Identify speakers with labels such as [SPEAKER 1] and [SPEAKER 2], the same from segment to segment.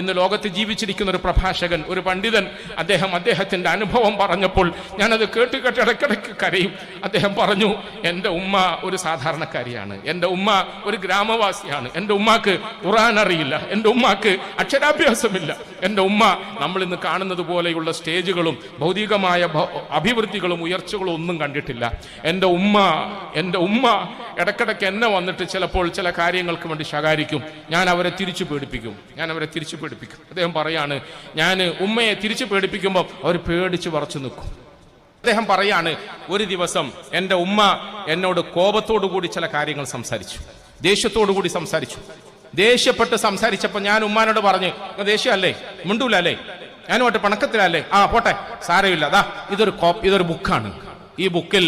[SPEAKER 1] ഇന്ന് ലോകത്ത് ജീവിച്ചിരിക്കുന്ന ഒരു പ്രഭാഷകൻ, ഒരു പണ്ഡിതൻ, അദ്ദേഹത്തിന്റെ അനുഭവം പറഞ്ഞപ്പോൾ ഞാനത് കേട്ട് ഇടയ്ക്കിടയ്ക്ക് കരയും. അദ്ദേഹം പറഞ്ഞു, എൻ്റെ ഉമ്മ ഒരു സാധാരണക്കാരിയാണ്, എൻ്റെ ഉമ്മ ഒരു ഗ്രാമവാസിയാണ്, എൻ്റെ ഉമ്മാക്ക് ഖുർആൻ അറിയില്ല, എൻ്റെ ഉമ്മാക്ക് അക്ഷരാഭ്യാസമില്ല, എൻ്റെ ഉമ്മ നമ്മൾ ഇന്ന് കാണുന്നത് പോലെയുള്ള സ്റ്റേജുകളും ഭൗതികമായ അഭിവൃദ്ധികളും ഉയർച്ചകളും ഒന്നും കണ്ടിട്ടില്ല. എൻ്റെ ഉമ്മ ഇടയ്ക്കിടയ്ക്ക് എന്നെ വന്നിട്ട് ചിലപ്പോൾ ചില കാര്യങ്ങൾക്ക് വേണ്ടി ശകാരിക്കും. ഞാൻ അവരെ തിരിച്ചു പേടിപ്പിക്കും. അദ്ദേഹം പറയാണ്, ഞാൻ ഉമ്മയെ തിരിച്ചു പേടിപ്പിക്കുമ്പോൾ അവർ പേടിച്ച് വിറച്ചു നിൽക്കും. അദ്ദേഹം പറയാണ്, ഒരു ദിവസം എൻ്റെ ഉമ്മ എന്നോട് കോപത്തോടു കൂടി ചില കാര്യങ്ങൾ സംസാരിച്ചു, ദേഷ്യത്തോടു കൂടി സംസാരിച്ചു. ദേഷ്യപ്പെട്ട് സംസാരിച്ചപ്പോൾ ഞാൻ ഉമ്മാനോട് പറഞ്ഞു, ദേഷ്യമല്ലേ, മിണ്ടൂലല്ലേ, ഞാനുമായിട്ട് പണക്കത്തിലല്ലേ, പോട്ടെ, സാരമില്ല, ഇതൊരു ബുക്കാണ്. ഈ ബുക്കിൽ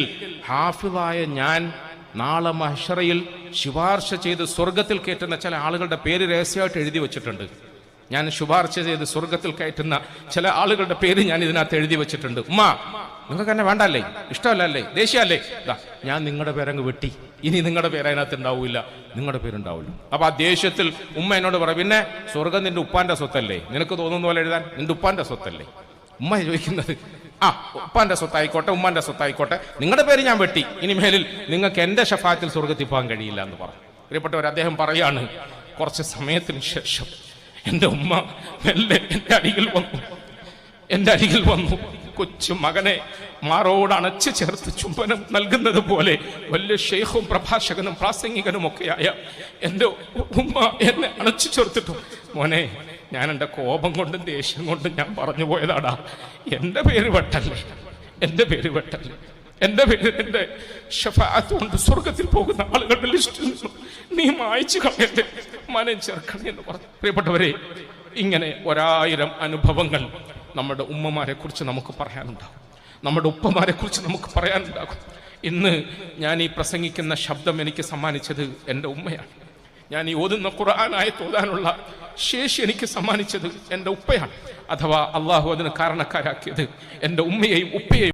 [SPEAKER 1] ഹാഫിളായ ഞാൻ നാളെ മഹ്ശറയിൽ ശുപാർശ ചെയ്ത് സ്വർഗത്തിൽ കയറ്റുന്ന ചില ആളുകളുടെ പേര് രഹസ്യമായിട്ട് എഴുതി വെച്ചിട്ടുണ്ട്. ഞാൻ ശുപാർശ ചെയ്ത് സ്വർഗത്തിൽ കയറ്റുന്ന ചില ആളുകളുടെ പേര് ഞാൻ ഇതിനകത്ത് എഴുതി വെച്ചിട്ടുണ്ട്. ഉമ്മ, നിങ്ങൾക്ക് എന്നെ വേണ്ടല്ലേ, ഇഷ്ടമല്ലേ, ദേഷ്യമല്ലേ, ഞാൻ നിങ്ങളുടെ പേരങ്ങ് വെട്ടി, ഇനി നിങ്ങളുടെ പേര് അതിനകത്ത് ഉണ്ടാവില്ല, നിങ്ങളുടെ പേരുണ്ടാവില്ല. അപ്പൊ ആ ദേഷ്യത്തിൽ ഉമ്മ എന്നോട് പറയും, പിന്നെ സ്വർഗം നിന്റെ ഉപ്പാന്റെ സ്വത്തല്ലേ, നിനക്ക് തോന്നുന്ന പോലെ എഴുതാൻ നിന്റെ ഉപ്പാന്റെ സ്വത്തല്ലേ. ഉമ്മ ചോദിക്കുന്നത്, ഉപ്പാന്റെ സ്വത്തായിക്കോട്ടെ, ഉമ്മാന്റെ സ്വത്തായിക്കോട്ടെ, നിങ്ങളുടെ പേര് ഞാൻ വെട്ടി, ഇനി മേലിൽ നിങ്ങൾക്ക് എന്റെ ഷഫാത്തിൽ സ്വർഗത്തിൽ പോകാൻ കഴിയില്ല എന്ന് പറഞ്ഞു. പ്രിയപ്പെട്ടവർ, അദ്ദേഹം പറയാണ്, കുറച്ച് സമയത്തിന് ശേഷം എൻ്റെ ഉമ്മ മെല്ലെ എൻ്റെ അരികിൽ വന്നു. കൊച്ചു മകനെ മാറോട് അണച്ചു ചേർത്ത് ചുംബനം നൽകുന്നത് പോലെ വലിയ ഷെയ്ഖും പ്രഭാഷകനും പ്രാസംഗികനും ഒക്കെയായ എൻ്റെ ഉമ്മ എന്നെ അണച്ചു ചേർത്തിട്ടു, മോനെ, ഞാൻ എൻ്റെ കോപം കൊണ്ടും ദേഷ്യം കൊണ്ടും ഞാൻ പറഞ്ഞു പോയതാടാ, എൻ്റെ പേര് വെട്ടല്ലേ, എൻ്റെ ഷഫാഅത്ത് കൊണ്ട് സ്വർഗത്തിൽ പോകുന്ന ആളുകളുടെ ലിസ്റ്റിൽ നിന്നും നീ മായ്ച്ചു കളയട്ടെ, മനം ചേർക്കണേ എന്ന് പറഞ്ഞു. പ്രിയപ്പെട്ടവരെ, ഇങ്ങനെ 1000 അനുഭവങ്ങൾ നമ്മുടെ ഉമ്മമാരെ കുറിച്ച് നമുക്ക് പറയാനുണ്ടാകും, നമ്മുടെ ഉപ്പമാരെ കുറിച്ച് നമുക്ക് പറയാനുണ്ടാകും. ഇന്ന് ഞാൻ ഈ പ്രസംഗിക്കുന്ന ശബ്ദം എനിക്ക് സമ്മാനിച്ചത് എൻ്റെ ഉമ്മയാണ്. ഞാൻ ഈ ഓതുന്ന ഖുർആനായി തോതാനുള്ള ശേഷി എനിക്ക് സമ്മാനിച്ചത് എൻ്റെ ഉപ്പയാണ്. അഥവാ അള്ളാഹു അതിന് കാരണക്കാരാക്കിയത് എൻ്റെ ഉമ്മയെയും ഉപ്പയെയും